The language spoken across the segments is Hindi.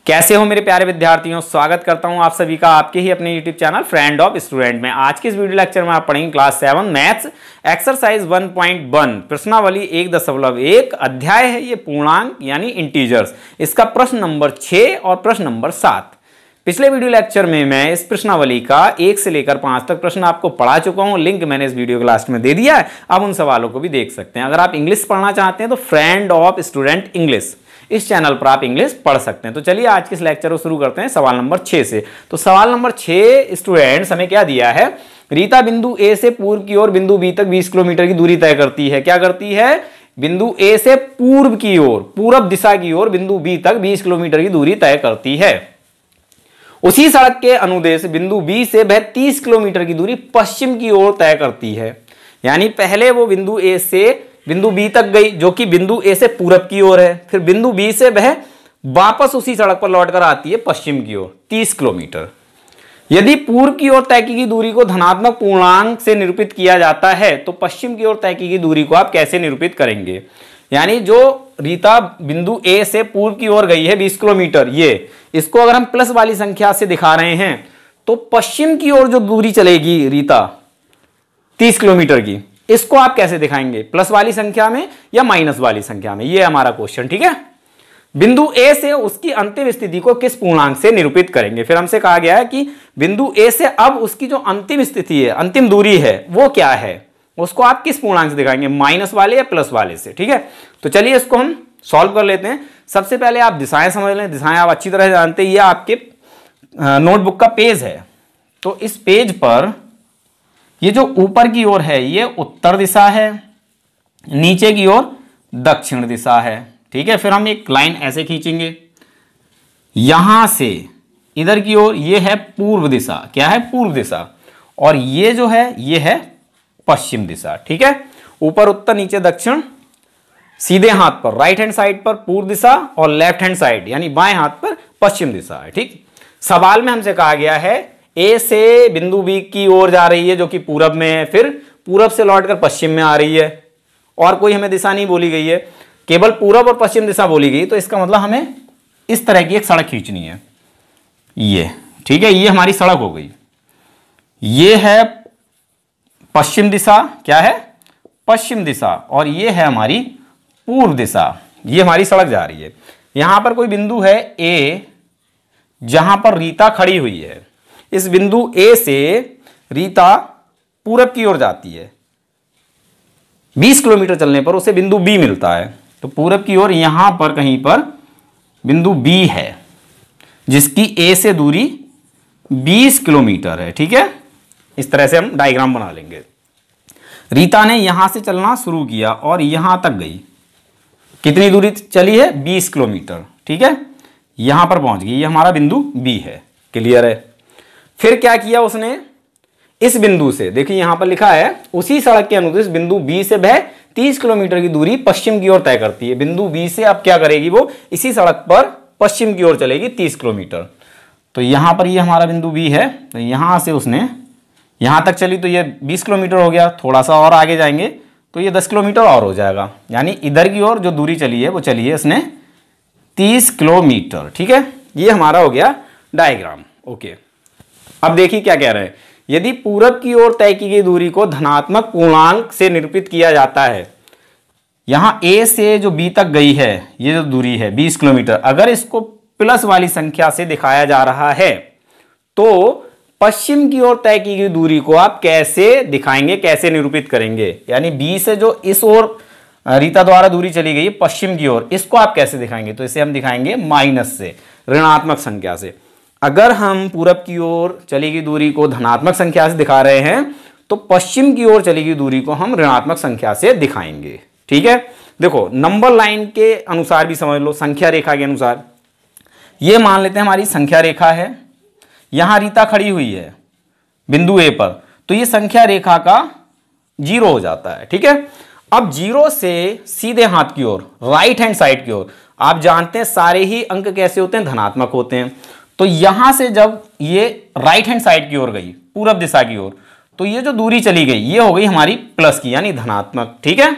कैसे हो मेरे प्यारे विद्यार्थियों, स्वागत करता हूं आप सभी का आपके ही अपने YouTube channel friend of student में। आज के इस वीडियो लेक्चर में आप पढ़ेंगे क्लास 7 मैथ्स एक्सरसाइज 1.1 प्रश्नावली 1.1 अध्याय है ये पूर्णांक यानी इंटीजर्स। इसका प्रश्न नंबर 6 और प्रश्न नंबर 7। पिछले वीडियो लेक्चर में मैं इस प्रश्नावली का 1 से लेकर 5 तक प्रश्न आपको पढ़ा चुका हूं। लिंक मैंने इस वीडियो के लास्ट में दे दिया है, आप उन सवालों को भी देख सकते हैं। अगर आप इंग्लिश पढ़ना चाहते हैं तो फ्रेंड ऑफ स्टूडेंट इंग्लिश इस चैनल पर आप इंग्लिश पढ़ सकते हैं। तो चलिए आज के इस लेक्चर को शुरू करते हैं सवाल नंबर 6 से। तो सवाल नंबर 6 स्टूडेंट्स हमें क्या दिया है, रीता बिंदु ए से पूर्व की ओर बिंदु बी तक 20 किलोमीटर की दूरी तय करती है। क्या करती है? बिंदु ए से पूर्व की ओर, पूर्व दिशा की ओर बिंदु बी तक 20 किलोमीटर की दूरी तय करती है। उसी सड़क के अनुदेश बिंदु बी से वह 30 किलोमीटर की दूरी पश्चिम की ओर तय करती है। यानी पहले वो बिंदु ए से बिंदु बी तक गई जो कि बिंदु ए से पूरब की ओर है, फिर बिंदु बी से वह वापस उसी सड़क पर लौटकर आती है पश्चिम की ओर 30 किलोमीटर। यदि पूर्व की ओर तय की गई दूरी को धनात्मक पूर्णांक से निरूपित किया जाता है तो पश्चिम की ओर तय की गई दूरी को आप कैसे निरूपित करेंगे? यानी जो रीता बिंदु ए से पूर्व की ओर गई है 20 किलोमीटर, ये इसको अगर हम प्लस वाली संख्या से दिखा रहे हैं तो पश्चिम की ओर जो दूरी चलेगी रीता 30 किलोमीटर की, इसको आप कैसे दिखाएंगे? प्लस वाली संख्या में या माइनस वाली संख्या में? ये हमारा क्वेश्चन, ठीक है। बिंदु ए से उसकी अंतिम स्थिति को किस पूर्णांक से निरूपित करेंगे? फिर हमसे कहा गया है कि बिंदु ए से अब उसकी जो अंतिम स्थिति है, अंतिम दूरी है, वो क्या है, उसको आप किस पूर्णांक से दिखाएंगे, माइनस वाले या प्लस वाले से? ठीक है, तो चलिए इसको हम सॉल्व कर लेते हैं। सबसे पहले आप दिशाएं समझ लें। दिशाएं आप अच्छी तरह जानते हैं, ये आपके नोटबुक का पेज है। तो इस पेज पर ये जो ऊपर की ओर है ये उत्तर दिशा है, नीचे की ओर दक्षिण दिशा है, ठीक है। फिर हम एक लाइन ऐसे खींचेंगे, यहां से इधर की ओर ये है पूर्व दिशा। क्या है? पूर्व दिशा। और ये जो है ये है पश्चिम दिशा, ठीक है। ऊपर उत्तर, नीचे दक्षिण। सीधे हाथ पर राइट हैंड साइड पर पूर्व दिशा और लेफ्ट हैंड साइड यानी बाएं हाथ पर पश्चिम दिशा है, ठीक। सवाल में हमसे कहा गया है ए से बिंदु बी की ओर जा रही है जो कि पूरब में है, फिर पूरब से लौटकर पश्चिम में आ रही है, और कोई हमें दिशा नहीं बोली गई है, केवल पूरब और पश्चिम दिशा बोली गई। तो इसका मतलब हमें इस तरह की एक सड़क खींचनी है, ये, ठीक है। ये हमारी सड़क हो गई। ये है पश्चिम दिशा, क्या है? पश्चिम दिशा। और ये है हमारी पूर्व दिशा, ये हमारी सड़क जा रही है। यहां पर कोई बिंदु है ए जहां पर रीता खड़ी हुई है। इस बिंदु ए से रीता पूरब की ओर जाती है, 20 किलोमीटर चलने पर उसे बिंदु बी मिलता है। तो पूरब की ओर यहां पर कहीं पर बिंदु बी है जिसकी ए से दूरी 20 किलोमीटर है, ठीक है। इस तरह से हम डायग्राम बना लेंगे। रीता ने यहां से चलना शुरू किया और यहां तक गई। कितनी दूरी चली है? 20 किलोमीटर, ठीक है। यहां पर पहुंच गई, ये हमारा बिंदु बी है, क्लियर है। फिर क्या किया उसने? इस बिंदु से, देखिए यहां पर लिखा है उसी सड़क के अनुदेश बिंदु बी से वह 30 किलोमीटर की दूरी पश्चिम की ओर तय करती है। बिंदु बी से अब क्या करेगी? वो इसी सड़क पर पश्चिम की ओर चलेगी 30 किलोमीटर। तो यहां पर ये हमारा बिंदु बी है, तो यहां से उसने यहां तक चली तो ये 20 किलोमीटर हो गया। थोड़ा सा और आगे जाएंगे तो ये 10 किलोमीटर और हो जाएगा। यानी इधर की ओर जो दूरी चली है वो चली है इसने 30 किलोमीटर, ठीक है। ये हमारा हो गया डायग्राम, ओके। अब देखिए क्या कह रहे हैं, यदि पूरब की ओर तय की गई दूरी को धनात्मक पूर्णांक से निरूपित किया जाता है, यहां ए से जो बी तक गई है ये जो दूरी है 20 किलोमीटर, अगर इसको प्लस वाली संख्या से दिखाया जा रहा है तो पश्चिम की ओर तय की गई दूरी को आप कैसे दिखाएंगे, कैसे निरूपित करेंगे? यानी बी से जो इस ओर रीता द्वारा दूरी चली गई पश्चिम की ओर, इसको आप कैसे दिखाएंगे? तो इसे हम दिखाएंगे माइनस से, ऋणात्मक संख्या से। अगर हम पूरब की ओर चली गई दूरी को धनात्मक संख्या से दिखा रहे हैं तो पश्चिम की ओर चली गई दूरी को हम ऋणात्मक संख्या से दिखाएंगे, ठीक है। देखो नंबर लाइन के अनुसार भी समझ लो, संख्या रेखा के अनुसार। ये मान लेते हैं हमारी संख्या रेखा है, यहां रीता खड़ी हुई है बिंदु ए पर, तो ये संख्या रेखा का 0 हो जाता है, ठीक है। अब 0 से सीधे हाथ की ओर, राइट हैंड साइड की ओर, आप जानते हैं सारे ही अंक कैसे होते हैं? धनात्मक होते हैं। तो यहां से जब ये राइट हैंड साइड की ओर गई, पूरब दिशा की ओर, तो ये जो दूरी चली गई ये हो गई हमारी प्लस की यानी धनात्मक, ठीक है,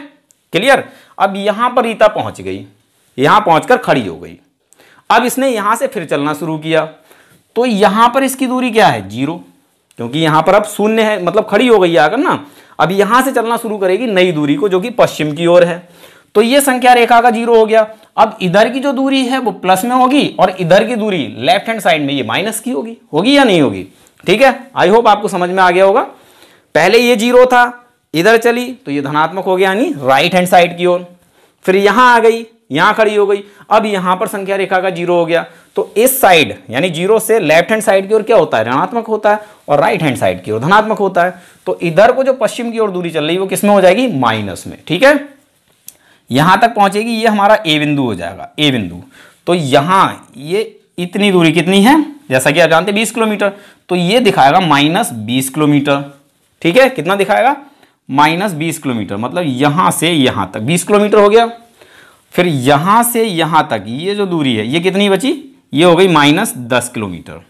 क्लियर। अब यहां पर रीता पहुंच गई, यहां पहुंचकर खड़ी हो गई। अब इसने यहां से फिर चलना शुरू किया, तो यहां पर इसकी दूरी क्या है 0, क्योंकि यहां पर अब शून्य है, मतलब खड़ी हो गई है आकर ना। अब यहां से चलना शुरू करेगी नई दूरी को, जो कि पश्चिम की ओर है, तो ये संख्या रेखा का 0 हो गया। अब इधर की जो दूरी है वो प्लस में होगी और इधर की दूरी लेफ्ट हैंड साइड में ये माइनस की होगी। होगी या नहीं होगी? ठीक है, आई होप आपको समझ में आ गया होगा। पहले ये 0 था, इधर चली तो ये धनात्मक हो गया, यानी राइट हैंड साइड की ओर। फिर यहां आ गई, यहां खड़ी हो गई, अब यहां पर संख्या रेखा का 0 हो गया, तो इस साइड यानी 0 से लेफ्ट हैंड साइड की ओर क्या होता है, ऋणात्मक होता है, और राइट हैंड साइड की ओर धनात्मक होता है। तो इधर को जो पश्चिम की ओर दूरी चल रही है वो किसमें हो जाएगी, माइनस में। ठीक है, यहां तक पहुंचेगी, ये हमारा ए बिंदु हो जाएगा, ए बिंदु। तो यहां ये इतनी दूरी कितनी है, जैसा कि आप जानते हैं 20 किलोमीटर, तो ये दिखाएगा -20 किलोमीटर। ठीक है, कितना दिखाएगा, -20 किलोमीटर, मतलब यहां से यहां तक 20 किलोमीटर हो गया। फिर यहां से यहां तक ये जो दूरी है ये कितनी बची, ये हो गई -10 किलोमीटर।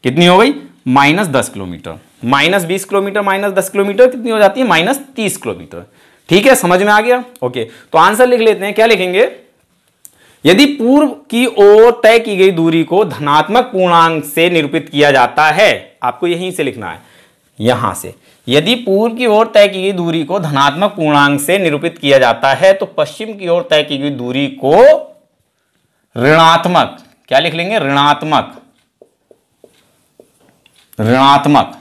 कितनी हो गई, -10 किलोमीटर। -20 किलोमीटर -10 किलोमीटर कितनी हो जाती है, -30 किलोमीटर। ठीक है, समझ में आ गया। ओके, तो आंसर लिख लेते हैं। क्या लिखेंगे, यदि पूर्व की ओर तय की गई दूरी को धनात्मक पूर्णांक से निरूपित किया जाता है, आपको यहीं से लिखना है, यहां से, यदि पूर्व की ओर तय की गई दूरी को धनात्मक पूर्णांक से निरूपित किया जाता है तो पश्चिम की ओर तय की गई दूरी को ऋणात्मक, क्या लिख लेंगे, ऋणात्मक, ऋणात्मक,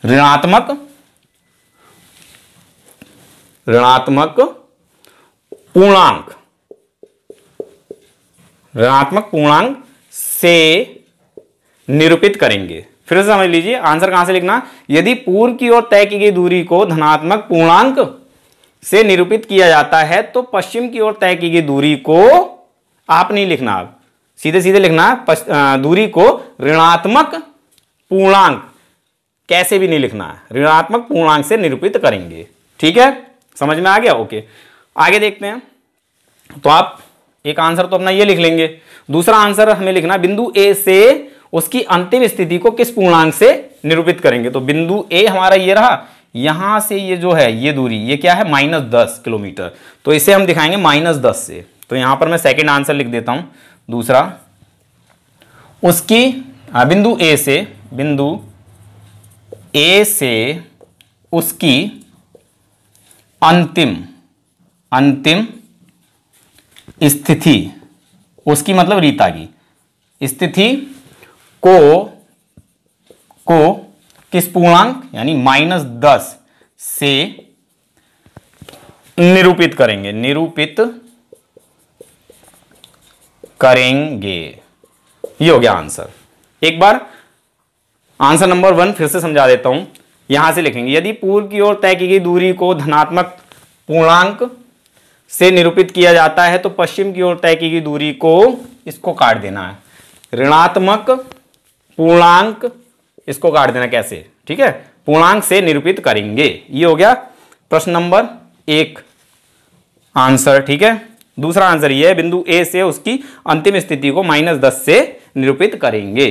ऋणात्मक, ऋणात्मक पूर्णांक, ऋणात्मक पूर्णांक से निरूपित करेंगे। फिर से समझ लीजिए, आंसर कहां से लिखना, यदि पूर्व की ओर तय की गई दूरी को धनात्मक पूर्णांक से निरूपित किया जाता है तो पश्चिम की ओर तय की गई दूरी को, आप नहीं लिखना, आप सीधे सीधे लिखना है, दूरी को ऋणात्मक पूर्णांक, कैसे भी नहीं लिखना है, ऋणात्मक पूर्णांक से निरूपित करेंगे। ठीक है, समझ में आ गया। ओके, आगे देखते हैं। तो आप एक आंसर तो अपना ये लिख लेंगे, दूसरा आंसर हमें लिखना, बिंदु ए से उसकी अंतिम स्थिति को किस पूर्णांक से निरूपित करेंगे। तो बिंदु ए हमारा ये रहा, यहां से ये जो है ये दूरी, ये क्या है, -10 किलोमीटर, तो इसे हम दिखाएंगे -10 से। तो यहां पर मैं सेकंड आंसर लिख देता हूं, दूसरा, उसकी बिंदु ए से, बिंदु ए से उसकी अंतिम स्थिति, उसकी मतलब रीता की स्थिति को किस पूर्णांक यानी -10 से निरूपित करेंगे, निरूपित करेंगे। ये हो गया आंसर। एक बार आंसर नंबर 1 फिर से समझा देता हूं, यहां से लिखेंगे, यदि पूर्व की ओर तय की गई दूरी को धनात्मक पूर्णांक से निरूपित किया जाता है तो पश्चिम की ओर तय की गई दूरी को, इसको काट देना है, ऋणात्मक पूर्णांक, इसको काट देना, कैसे, ठीक है, पूर्णांक से निरूपित करेंगे। ये हो गया प्रश्न नंबर 1 आंसर। ठीक है, दूसरा आंसर ये है, बिंदु ए से उसकी अंतिम स्थिति को -10 से निरूपित करेंगे।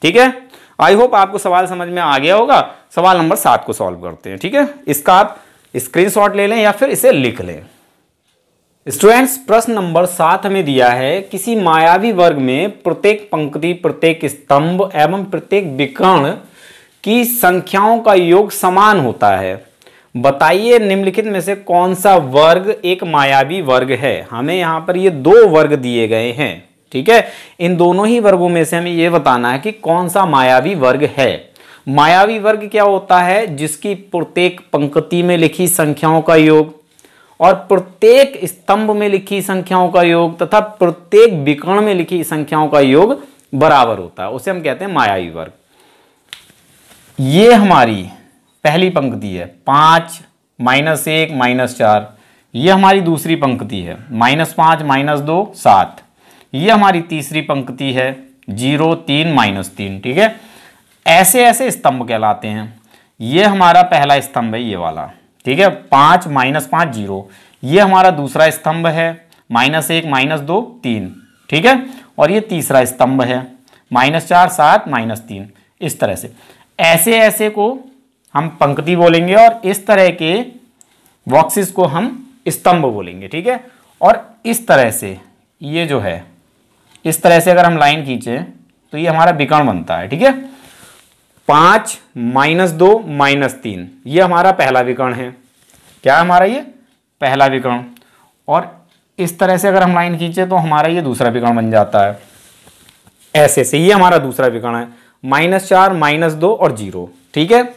ठीक है, आई होप आपको सवाल समझ में आ गया होगा। सवाल नंबर 7 को सॉल्व करते हैं। ठीक है, इसका आप स्क्रीनशॉट ले लें या फिर इसे लिख लें। स्टूडेंट्स, प्रश्न नंबर 7 हमें दिया है, किसी मायावी वर्ग में प्रत्येक पंक्ति, प्रत्येक स्तंभ एवं प्रत्येक विकर्ण की संख्याओं का योग समान होता है। बताइए निम्नलिखित में से कौन सा वर्ग एक मायावी वर्ग है। हमें यहां पर ये 2 वर्ग दिए गए हैं। ठीक है, इन दोनों ही वर्गों में से हमें यह बताना है कि कौन सा मायावी वर्ग है। मायावी वर्ग क्या होता है, जिसकी प्रत्येक पंक्ति में लिखी संख्याओं का योग और प्रत्येक स्तंभ में लिखी संख्याओं का योग तथा प्रत्येक विकर्ण में लिखी संख्याओं का योग बराबर होता है, उसे हम कहते हैं मायावी वर्ग। ये हमारी पहली पंक्ति है 5 -1 -4, ये हमारी दूसरी पंक्ति है -5 -2 7, ये हमारी तीसरी पंक्ति है 0 3 -3। ठीक है, ऐसे ऐसे स्तंभ कहलाते हैं। ये हमारा पहला स्तंभ है, ये वाला। ठीक है, 5 -5 0, ये हमारा दूसरा स्तंभ है -1 -2 3। ठीक है, और ये तीसरा स्तंभ है -4 7 -3। इस तरह से ऐसे ऐसे को हम पंक्ति बोलेंगे और इस तरह के बॉक्सेस को हम स्तंभ बोलेंगे। ठीक है, और इस तरह से ये जो है इस तरह से अगर हम लाइन खींचे तो ये हमारा विकर्ण बनता है, ठीक है। 5 - 2 - 3 ये हमारा पहला विकर्ण है। क्या है हमारा ये पहला विकर्ण। और इस तरह से अगर हम लाइन खींचे तो हमारा ये दूसरा विकर्ण बन जाता है। ऐसे से ये हमारा दूसरा विकर्ण है, -4 -2 और 0, ठीक है।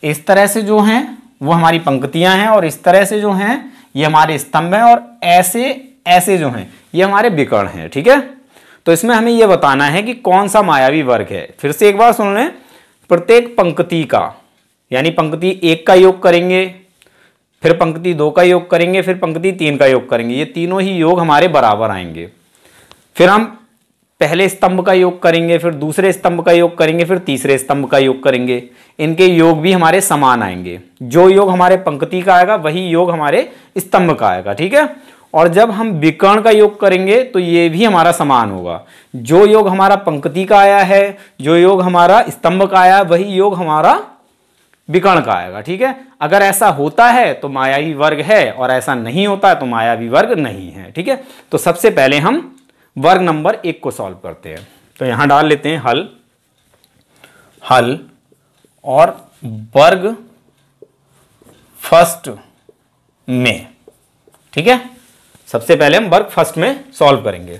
इस तरह से जो हैं वो हमारी पंक्तियां हैं और इस तरह से जो हैं ये हमारे स्तंभ हैं और ऐसे ऐसे जो हैं ये हमारे विकर्ण हैं, ठीक है। तो इसमें हमें ये बताना है कि कौन सा मायावी वर्ग है। फिर से एक बार सुन लें, प्रत्येक पंक्ति का यानी पंक्ति 1 का योग करेंगे, फिर पंक्ति 2 का योग करेंगे, फिर पंक्ति 3 का योग करेंगे। ये तीनों ही योग हमारे बराबर आएंगे। फिर हम पहले स्तंभ का योग करेंगे, फिर दूसरे स्तंभ का योग करेंगे, फिर तीसरे स्तंभ का योग करेंगे। इनके योग भी हमारे समान आएंगे। जो योग हमारे पंक्ति का आएगा वही योग हमारे स्तंभ का आएगा, ठीक है। और जब हम विकर्ण का योग करेंगे तो ये भी हमारा समान होगा। जो योग हमारा पंक्ति का आया है, जो योग हमारा स्तंभ का आया, वही योग हमारा विकर्ण का आएगा, ठीक है। अगर ऐसा होता है तो मायावी वर्ग है और ऐसा नहीं होता है तो मायावी वर्ग नहीं है, ठीक है। तो सबसे पहले हम वर्ग नंबर 1 को सॉल्व करते हैं। तो यहां डाल लेते हैं हल और वर्ग फर्स्ट में, ठीक है। सबसे पहले हम वर्ग फर्स्ट में सॉल्व करेंगे।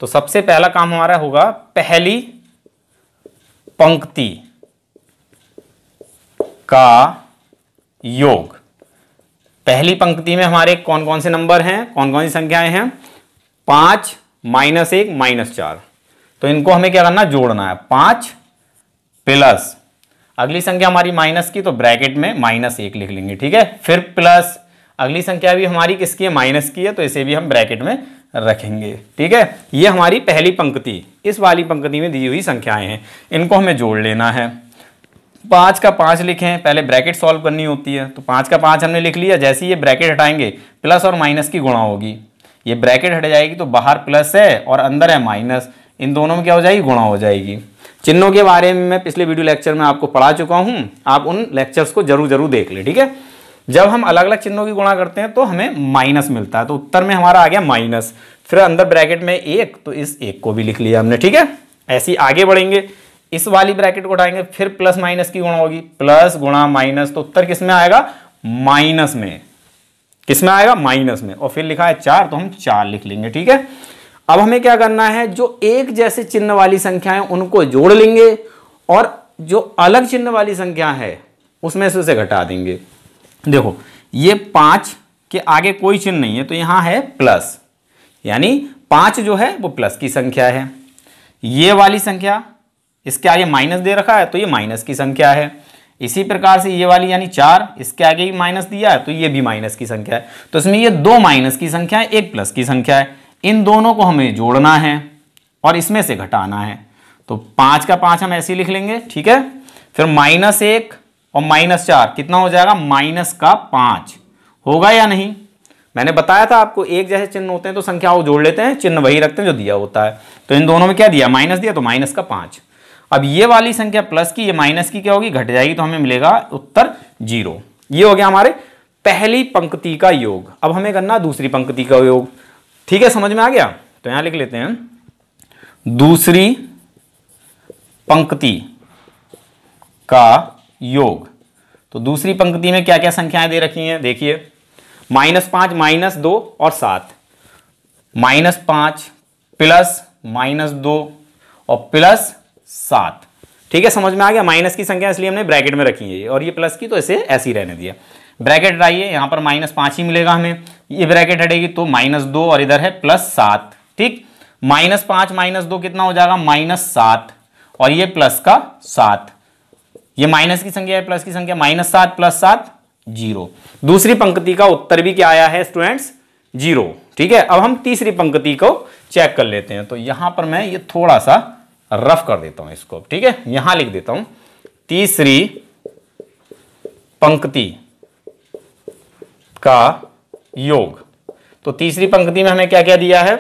तो सबसे पहला काम हमारा होगा पहली पंक्ति का योग। पहली पंक्ति में हमारे कौन कौन से नंबर हैं, कौन कौन सी संख्याएं हैं? 5 -1 -4। तो इनको हमें क्या करना, जोड़ना है। 5 प्लस अगली संख्या हमारी माइनस की, तो ब्रैकेट में -1 लिख लेंगे, ठीक है। फिर प्लस अगली संख्या भी हमारी किसकी है, माइनस की है, तो इसे भी हम ब्रैकेट में रखेंगे, ठीक है। ये हमारी पहली पंक्ति, इस वाली पंक्ति में दी हुई संख्याएं हैं, इनको हमें जोड़ लेना है। 5 का 5 लिखें, पहले ब्रैकेट सॉल्व करनी होती है। तो 5 का 5 हमने लिख लिया। जैसे ही ये ब्रैकेट हटाएंगे प्लस और माइनस की गुणा होगी, ये ब्रैकेट हट जाएगी तो बाहर प्लस है और अंदर है माइनस, इन दोनों में क्या हो जाएगी, गुणा हो जाएगी। चिन्हों के बारे में मैं पिछले वीडियो लेक्चर में आपको पढ़ा चुका हूं, आप उन लेक्चर्स को जरूर देख लें, ठीक है। जब हम अलग अलग चिन्हों की गुणा करते हैं तो हमें माइनस मिलता है, तो उत्तर में हमारा आ गया माइनस। फिर अंदर ब्रैकेट में 1, तो इस 1 को भी लिख लिया हमने, ठीक है। ऐसे ही आगे बढ़ेंगे, इस वाली ब्रैकेट को उठाएंगे, फिर प्लस माइनस की गुणा होगी, प्लस गुणा माइनस, तो उत्तर किस में आएगा, माइनस में। किस में आएगा, माइनस में। और फिर लिखा है 4, तो हम 4 लिख लेंगे, ठीक है। अब हमें क्या करना है, जो एक जैसे चिन्ह वाली संख्याएं उनको जोड़ लेंगे और जो अलग चिन्ह वाली संख्या है उसमें से उसे घटा देंगे। देखो ये 5 के आगे कोई चिन्ह नहीं है, तो यहां है प्लस, यानी 5 जो है वो प्लस की संख्या है। ये वाली संख्या, इसके आगे माइनस दे रखा है तो ये माइनस की संख्या है। इसी प्रकार से ये वाली यानी 4, इसके आगे भी माइनस दिया है तो ये भी माइनस की संख्या है। तो इसमें ये 2 माइनस की संख्या है, 1 प्लस की संख्या है। इन दोनों को हमें जोड़ना है और इसमें से घटाना है। तो 5 का 5 हम ऐसे ही लिख लेंगे, ठीक है। फिर -1 और -4 कितना हो जाएगा, -5 होगा या नहीं। मैंने बताया था आपको, एक जैसे चिन्ह होते हैं तो संख्याओं जोड़ लेते हैं, चिन्ह वही रखते हैं जो दिया होता है। तो इन दोनों में क्या दिया, माइनस दिया, तो -5। अब ये वाली संख्या प्लस की, ये माइनस की क्या होगी, घट जाएगी, तो हमें मिलेगा उत्तर 0। ये हो गया हमारे पहली पंक्ति का योग। अब हमें करना दूसरी पंक्ति का योग, ठीक है, समझ में आ गया। तो यहां लिख लेते हैं दूसरी पंक्ति का योग। तो दूसरी पंक्ति में क्या क्या संख्याएं दे रखी हैं, देखिए -5 -2 और 7, -5 प्लस -2 और प्लस 7, ठीक है, समझ में आ गया। माइनस की संख्या इसलिए हमने ब्रैकेट में रखी है और ये प्लस की, तो इसे ऐसे ही रहने दिया। ब्रैकेट हटाइए, यहां पर -5 ही मिलेगा हमें, ये ब्रैकेट हटेगी तो -2 और इधर है +7, ठीक। -5 -2 कितना हो जाएगा, -7 और ये प्लस का 7। ये माइनस की संख्या है, प्लस की संख्या, -7 + 7 0। दूसरी पंक्ति का उत्तर भी क्या आया है स्टूडेंट्स, 0, ठीक है। अब हम तीसरी पंक्ति को चेक कर लेते हैं। तो यहां पर मैं ये थोड़ा सा रफ कर देता हूं इसको, ठीक है। यहां लिख देता हूं तीसरी पंक्ति का योग। तो तीसरी पंक्ति में हमें क्या क्या दिया है,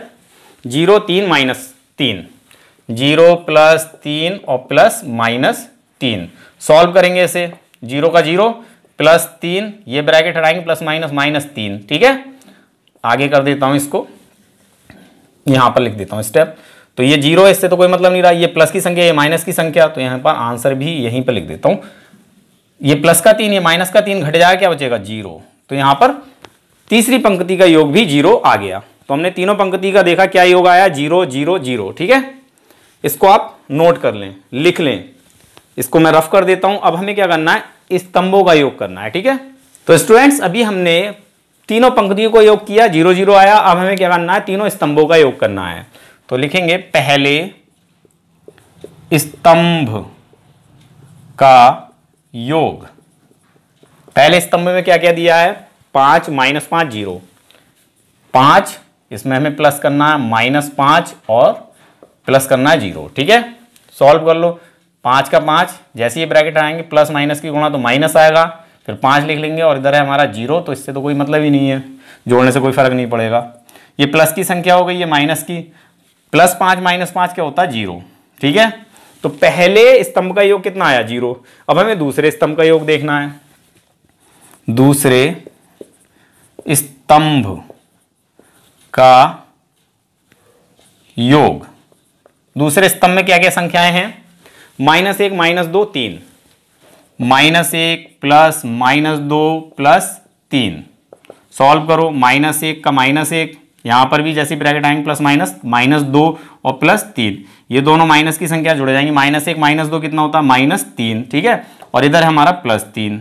0 3 -3, 0 + 3 और +-3। सॉल्व करेंगे इसे, 0 का 0 +3, ये ब्रैकेट हटाएंगे, +-3, ठीक है। आगे कर देता हूं इसको, यहां पर लिख देता हूं स्टेप। तो ये 0 है, इससे तो कोई मतलब नहीं रहा। ये प्लस की संख्या, ये माइनस की संख्या, तो यहाँ पर आंसर भी यहीं पर लिख देता हूँ। ये प्लस का 3, ये माइनस का 3 घट जाएगा, क्या बचेगा 0। तो यहाँ पर तीसरी पंक्ति का योग भी 0 आ गया। तो हमने तीनों पंक्ति का देखा क्या योग आया, 0 0 0। ठीक है, इसको आप नोट कर लें, लिख लें। इसको मैं रफ कर देता हूं। अब हमें क्या करना है, स्तंभों का योग करना है। ठीक है, तो स्टूडेंट्स अभी हमने तीनों पंक्तियों को योग किया, 0 0 आया। अब हमें क्या करना है, तीनों स्तंभों का योग करना है। तो लिखेंगे पहले स्तंभ का योग। पहले स्तंभ में क्या क्या दिया है, 5 -5 0, 5 इसमें हमें प्लस करना है, -5 और प्लस करना है 0। ठीक है, सॉल्व कर लो। 5 का 5, जैसे ये ब्रैकेट आएंगे प्लस माइनस की गुणा तो माइनस आएगा, फिर 5 लिख लेंगे और इधर है हमारा 0, तो इससे तो कोई मतलब ही नहीं है, जोड़ने से कोई फर्क नहीं पड़ेगा। ये प्लस की संख्या हो गई, ये माइनस की। +5 -5 क्या होता है 0। ठीक है, तो पहले स्तंभ का योग कितना आया 0। अब हमें दूसरे स्तंभ का योग देखना है। दूसरे स्तंभ का योग, दूसरे स्तंभ में क्या क्या संख्याएं हैं, -1 -2 3, -1 प्लस -2 प्लस 3। सॉल्व करो, -1 का -1, यहां पर भी जैसे ब्रैकेट आएंगे प्लस माइनस, -2 और +3, ये दोनों माइनस की संख्या जुड़ जाएंगी। -1 -2 कितना होता है -3। ठीक है, और इधर हमारा +3,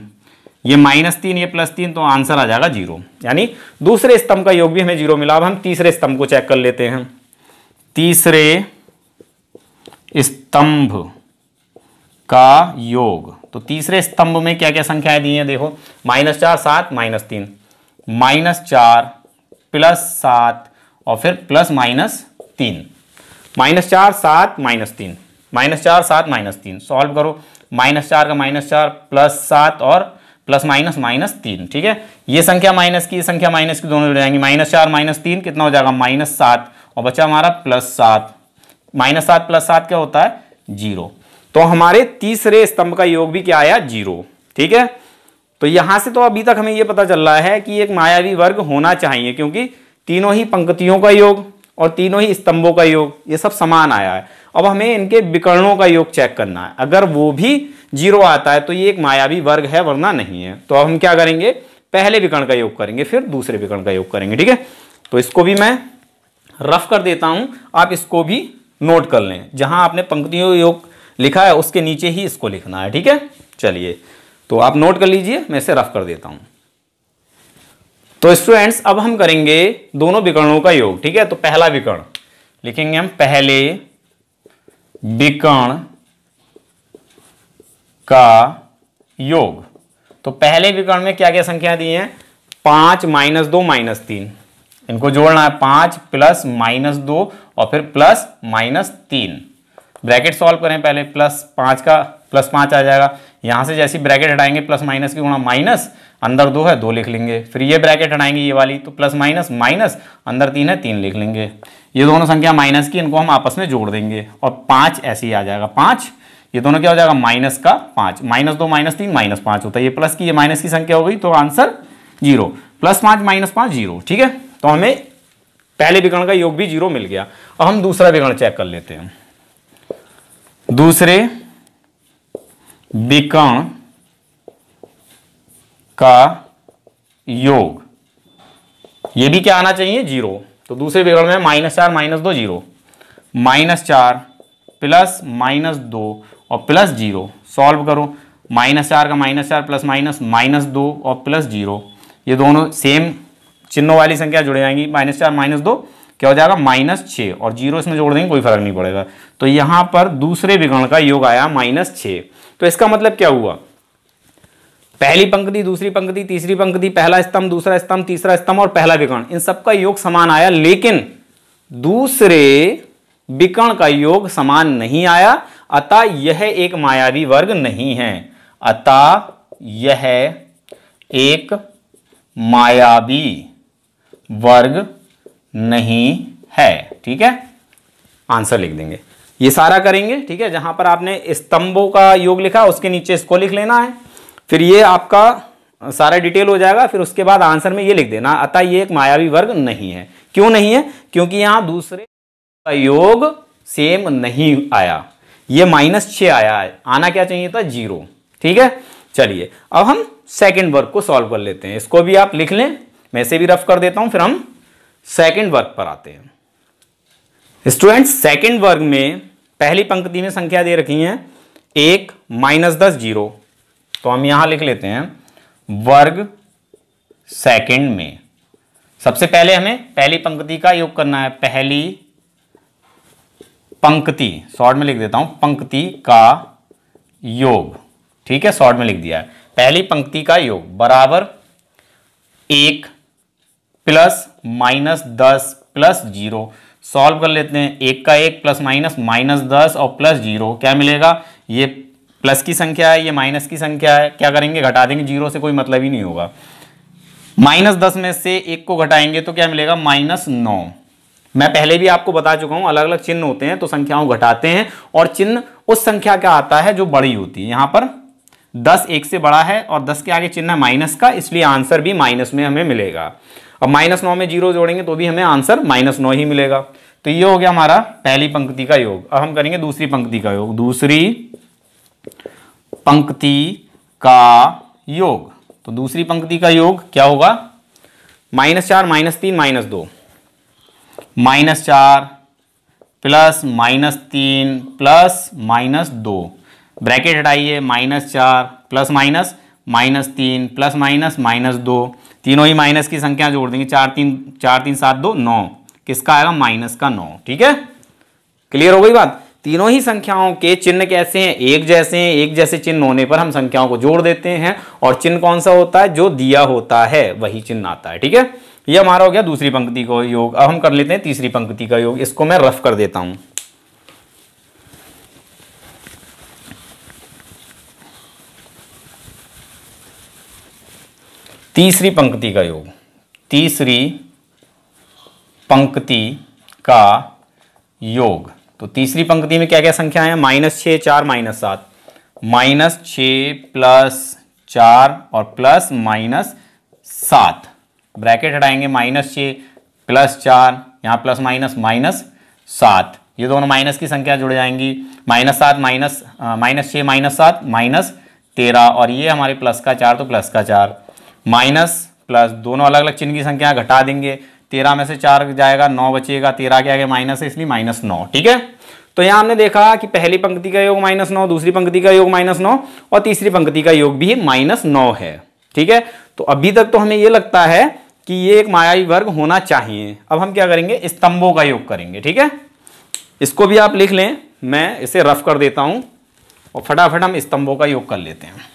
ये -3 ये +3, तो आंसर आ जाएगा 0। यानी दूसरे स्तंभ का योग भी हमें 0 मिला। अब हम तीसरे स्तंभ को चेक कर लेते हैं। तीसरे स्तंभ का योग, तो तीसरे स्तंभ में क्या क्या संख्याएं दी हैं देखो, -4 7 -3, -4 +7 और फिर +-3, -4 7 -3, -4 7 -3। सॉल्व करो, -4 का -4 +7 और +-3। ठीक है, ये संख्या माइनस की, ये संख्या माइनस की, दोनों जुड़ जाएंगी। -4 -3 कितना हो जाएगा -7 और बचा हमारा +7। -7 +7 क्या होता है 0। तो हमारे तीसरे स्तंभ का योग भी क्या आया 0। ठीक है, तो यहां से तो अभी तक हमें यह पता चल रहा है कि एक मायावी वर्ग होना चाहिए, क्योंकि तीनों ही पंक्तियों का योग और तीनों ही स्तंभों का योग ये सब समान आया है। अब हमें इनके विकर्णों का योग चेक करना है। अगर वो भी 0 आता है तो ये एक मायावी वर्ग है, वरना नहीं है। तो अब हम क्या करेंगे, पहले विकर्ण का योग करेंगे, फिर दूसरे विकर्ण का योग करेंगे। ठीक है, तो इसको भी मैं रफ कर देता हूं, आप इसको भी नोट कर लें। जहां आपने पंक्तियों योग लिखा है उसके नीचे ही इसको लिखना है। ठीक है, चलिए तो आप नोट कर लीजिए, मैं इसे रफ कर देता हूं। तो स्टूडेंट्स अब हम करेंगे दोनों विकर्णों का योग। ठीक है, तो पहला विकर्ण लिखेंगे हम, पहले विकर्ण का योग। तो पहले विकर्ण में क्या क्या संख्या दी हैं, 5 -2 -3, इनको जोड़ना है, 5 + -2 और फिर +-3। ब्रैकेट सॉल्व करें पहले, +5 का +5 आ जाएगा, यहां से जैसी ब्रैकेट हटाएंगे प्लस माइनस की गुणा माइनस, अंदर 2 है 2 लिख लेंगे, फिर ये ब्रैकेट हटाएंगे ये वाली, तो प्लस माइनस माइनस, अंदर 3 है 3 लिख लेंगे। ये दोनों संख्या माइनस की, इनको हम आपस में जोड़ देंगे और 5 ऐसे ही आ जाएगा 5, ये दोनों क्या हो जाएगा माइनस का 5, -2 -3 -5 होता है, ये प्लस की ये माइनस की संख्या हो गई, तो आंसर 0, +5 -5 0। ठीक है, तो हमें पहले विकर्ण का योग भी 0 मिल गया। अब हम दूसरा विकर्ण चेक कर लेते हैं। दूसरे विकर्ण का योग, ये भी क्या आना चाहिए 0। तो दूसरे विकर्ण में -4 -2 0, -4 +-2 और +0। सॉल्व करो, -4 का -4 प्लस माइनस -2 और +0, ये दोनों सेम चिन्हों वाली संख्या जुड़ जाएंगी। -4 -2 क्या हो जाएगा -6 और 0 इसमें जोड़ देंगे, कोई फर्क नहीं पड़ेगा। तो यहां पर दूसरे विकर्ण का योग आया -6। तो इसका मतलब क्या हुआ, पहली पंक्ति, दूसरी पंक्ति, तीसरी पंक्ति, पहला स्तंभ, दूसरा स्तंभ, तीसरा स्तंभ और पहला विकर्ण, इन सबका योग समान आया, लेकिन दूसरे विकर्ण का योग समान नहीं आया, अतः यह एक मायावी वर्ग नहीं है। अतः यह एक मायावी वर्ग नहीं है। ठीक है, आंसर लिख देंगे, ये सारा करेंगे। ठीक है, जहां पर आपने स्तंभों का योग लिखा उसके नीचे इसको लिख लेना है, फिर ये आपका सारा डिटेल हो जाएगा, फिर उसके बाद आंसर में ये लिख देना, अतः ये एक मायावी वर्ग नहीं है। क्यों नहीं है, क्योंकि यहां दूसरे का योग सेम नहीं आया, ये -6 आया है, आना क्या चाहिए था 0। ठीक है, चलिए अब हम सेकंड वर्ग को सॉल्व कर लेते हैं। इसको भी आप लिख लें, मैं इसे भी रफ कर देता हूं, फिर हम सेकंड वर्ग पर आते हैं। स्टूडेंट्स, सेकंड वर्ग में पहली पंक्ति में संख्या दे रखी है 1 -10 0, तो हम यहां लिख लेते हैं वर्ग सेकंड में। सबसे पहले हमें पहली पंक्ति का योग करना है, पहली पंक्ति, शॉर्ट में लिख देता हूं, पंक्ति का योग। ठीक है, शॉर्ट में लिख दिया है, पहली पंक्ति का योग बराबर 1 प्लस -10 प्लस 0। सॉल्व कर लेते हैं, 1 का 1 प्लस माइनस -10 और प्लस 0, क्या मिलेगा? ये प्लस की संख्या है, ये माइनस की संख्या है, क्या करेंगे? घटा देंगे, 0 से कोई मतलब ही नहीं होगा। -10 में से 1 को घटाएंगे तो क्या मिलेगा? -9। मैं पहले भी आपको बता चुका हूं, अलग अलग चिन्ह होते हैं तो संख्याओं घटाते हैं, और चिन्ह उस संख्या का आता है जो बड़ी होती है। यहां पर 10 1 से बड़ा है और 10 के आगे चिन्ह है माइनस का, इसलिए आंसर भी माइनस में हमें मिलेगा। अब -9 में 0 जोड़ेंगे तो भी हमें आंसर -9 ही मिलेगा। तो ये हो गया हमारा पहली पंक्ति का योग। अब हम करेंगे दूसरी पंक्ति का योग। दूसरी पंक्ति का योग, तो दूसरी पंक्ति का योग क्या होगा? -4 -3 -2, -4 प्लस -3 प्लस -2, ब्रैकेट हटाइए, -4 प्लस माइनस -3 प्लस माइनस -2, तीनों ही माइनस की संख्या जोड़ देंगे, 4 3 7 2 9, किसका आएगा? माइनस का 9। ठीक है, क्लियर हो गई बात? तीनों ही संख्याओं के चिन्ह कैसे हैं? एक जैसे हैं। एक जैसे चिन्ह होने पर हम संख्याओं को जोड़ देते हैं, और चिन्ह कौन सा होता है? जो दिया होता है वही चिन्ह आता है। ठीक है, ये हमारा हो गया दूसरी पंक्ति का योग। अब हम कर लेते हैं तीसरी पंक्ति का योग। इसको मैं रफ कर देता हूं। तीसरी पंक्ति का योग, तीसरी पंक्ति का योग। तो तीसरी पंक्ति में क्या क्या संख्या है? -6 4 -7, -6 प्लस 4 और प्लस -7, ब्रैकेट हटाएंगे, -6 प्लस 4, यहाँ प्लस -7, ये दोनों माइनस की संख्या जुड़ जाएंगी, -7 -6 -7 -13, और ये हमारे प्लस का 4 तो प्लस का 4, माइनस प्लस, दोनों अलग अलग चिन्ह की संख्या घटा देंगे, 13 में से 4 जाएगा, 9 बचेगा, 13 के आगे माइनस है इसलिए -9। ठीक है, तो यहां हमने देखा कि पहली पंक्ति का योग -9, दूसरी पंक्ति का योग -9 और तीसरी पंक्ति का योग भी -9 है। ठीक है, तो अभी तक तो हमें यह लगता है कि ये एक मायावी वर्ग होना चाहिए। अब हम क्या करेंगे? स्तंभों का योग करेंगे। ठीक है, इसको भी आप लिख लें, मैं इसे रफ कर देता हूं और फटाफट हम स्तंभों का योग कर लेते हैं।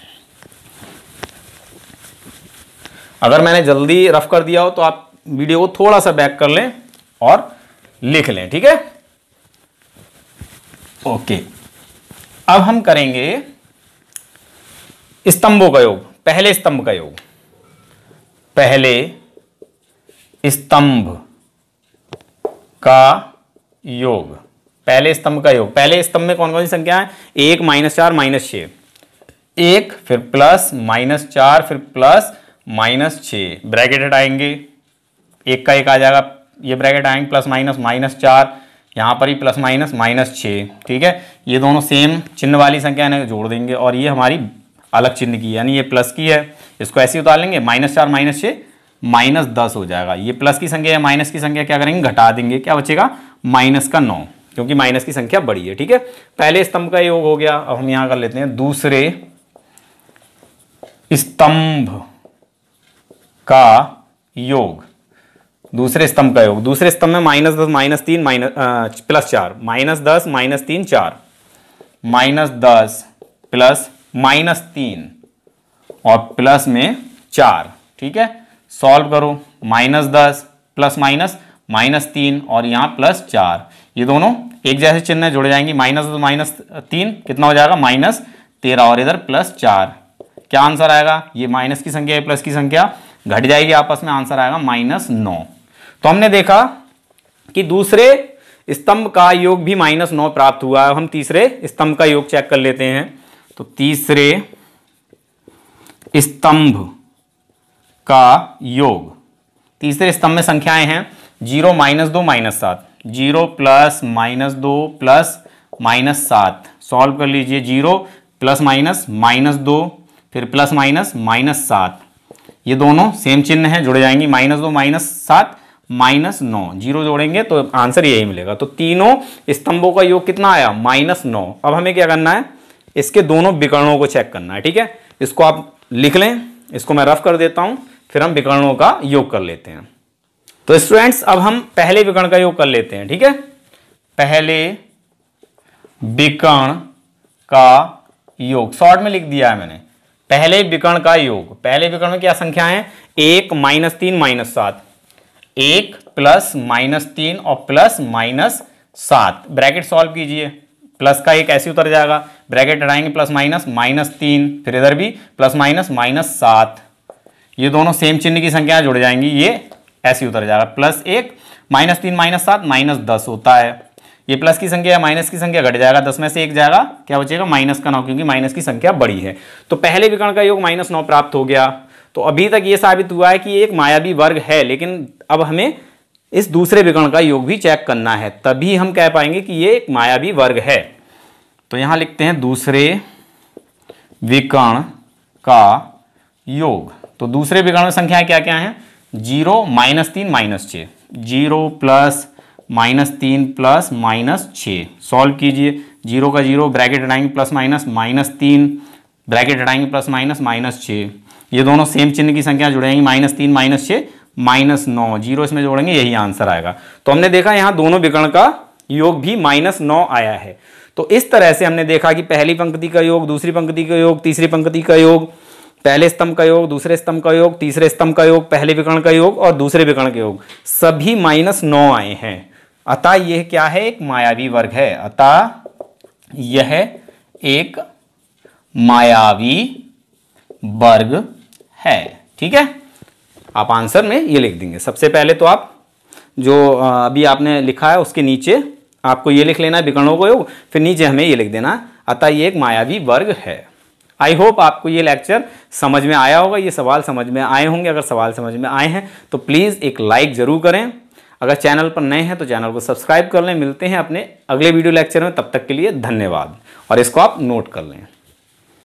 अगर मैंने जल्दी रफ कर दिया हो तो आप वीडियो को थोड़ा सा बैक कर लें और लिख लें। ठीक है, ओके। अब हम करेंगे स्तंभों का योग। पहले स्तंभ का योग, पहले स्तंभ का योग, पहले स्तंभ का योग। पहले स्तंभ में कौन कौन सी संख्या है? 1 -4 -6, 1 फिर प्लस -4 फिर प्लस -6, ब्रैकेट हटाएंगे, 1 का 1 आ जाएगा, ये ब्रैकेट आएंगे, प्लस -4, यहाँ पर ही प्लस -6। ठीक है, ये दोनों सेम चिन्ह वाली संख्या है, जोड़ देंगे, और ये हमारी अलग चिन्ह की, यानी ये प्लस की है, इसको ऐसे ही उतार लेंगे, -4 -6 -10 हो जाएगा। ये प्लस की संख्या है, माइनस की संख्या क्या करेंगे? घटा देंगे, क्या बचेगा? -9, क्योंकि माइनस की संख्या बड़ी है। ठीक है, पहले स्तंभ का योग हो गया। अब हम यहां कर लेते हैं दूसरे स्तंभ का योग। दूसरे स्तंभ का योग, दूसरे स्तंभ में -10 -3 प्लस 4, -10 -3 4, -10 प्लस -3 और प्लस में 4। ठीक है, सॉल्व करो, -10 प्लस -3 और यहाँ +4, ये दोनों एक जैसे चिन्ह जुड़ जाएंगी, -3 कितना हो जाएगा? -13, और इधर +4। क्या आंसर आएगा? ये माइनस की संख्या है, प्लस की संख्या घट जाएगी आपस में, आंसर आएगा -9। तो हमने देखा कि दूसरे स्तंभ का योग भी -9 प्राप्त हुआ है। हम तीसरे स्तंभ का योग चेक कर लेते हैं। तो तीसरे स्तंभ का योग, तीसरे स्तंभ में संख्याएं हैं 0 -2 -7, 0 प्लस -2 प्लस -7 सॉल्व कर लीजिए। 0 प्लस -2 फिर प्लस -7, ये दोनों सेम चिन्ह है, जुड़ जाएंगी। -2 -7 -9, 0 जोड़ेंगे तो आंसर यही मिलेगा। तो तीनों स्तंभों का योग कितना आया? -9। अब हमें क्या करना है? इसके दोनों विकर्णों को चेक करना है। ठीक है, इसको आप लिख लें, इसको मैं रफ कर देता हूं, फिर हम विकर्णों का योग कर लेते हैं। तो स्टूडेंट्स अब हम पहले विकर्ण का योग कर लेते हैं। ठीक है, पहले विकर्ण का योग शॉर्ट में लिख दिया है मैंने। पहले विकर्ण का योग, पहले विकर्ण में क्या संख्या है? 1 -3 -7, 1 प्लस -3 और प्लस -7, ब्रैकेट सॉल्व कीजिए। प्लस का एक ऐसे उतर जाएगा, ब्रैकेट हटाएंगे, प्लस -3, फिर इधर भी प्लस -7, ये दोनों सेम चिन्ह की संख्या जुड़ जाएंगी, ये ऐसे उतर जाएगा। प्लस 1 -3 -7 -10 होता है। ये प्लस की संख्या है, माइनस की संख्या घट जाएगा, 10 में से 1 जाएगा, क्या बचेगा? -9, क्योंकि माइनस की संख्या बड़ी है। तो पहले विकर्ण का योग -9 प्राप्त हो गया। तो अभी तक ये साबित हुआ है कि ये एक मायावी वर्ग है, लेकिन अब हमें इस दूसरे विकर्ण का योग भी चेक करना है, तभी हम कह पाएंगे कि ये एक मायावी वर्ग है। तो यहां लिखते हैं दूसरे विकर्ण का योग। तो दूसरे विकर्ण में संख्याएं क्या क्या हैं? 0 -3 -6, 0 प्लस -3 प्लस -6 सॉल्व कीजिए। 0 का 0, ब्रैकेट हटाएंगे, प्लस -3, ब्रैकेट हटाएंगे, प्लस -6, ये दोनों सेम चिन्ह की संख्या जुड़ेंगी। -3 -6 -9, 0 इसमें जोड़ेंगे, यही आंसर आएगा। तो हमने देखा यहाँ दोनों विकर्ण का योग भी -9 आया है। तो इस तरह से हमने देखा कि पहली पंक्ति का योग, दूसरी पंक्ति का योग, तीसरी पंक्ति का योग, पहले स्तंभ का योग, दूसरे स्तंभ का योग, तीसरे स्तंभ का योग, पहले विकर्ण का योग और दूसरे विकर्ण के योग, सभी -9 आए हैं। अतः यह क्या है? एक मायावी वर्ग है। अतः यह एक मायावी वर्ग है। ठीक है, आप आंसर में ये लिख देंगे। सबसे पहले तो आप जो अभी आपने लिखा है उसके नीचे आपको ये लिख लेना है विकर्णों को योग, फिर नीचे हमें ये लिख देना, अतः ये एक मायावी वर्ग है। आई होप आपको ये लेक्चर समझ में आया होगा, ये सवाल समझ में आए होंगे। अगर सवाल समझ में आए हैं तो प्लीज़ एक लाइक ज़रूर करें। अगर चैनल पर नए हैं तो चैनल को सब्सक्राइब कर लें। मिलते हैं अपने अगले वीडियो लेक्चर में, तब तक के लिए धन्यवाद। और इसको आप नोट कर लें।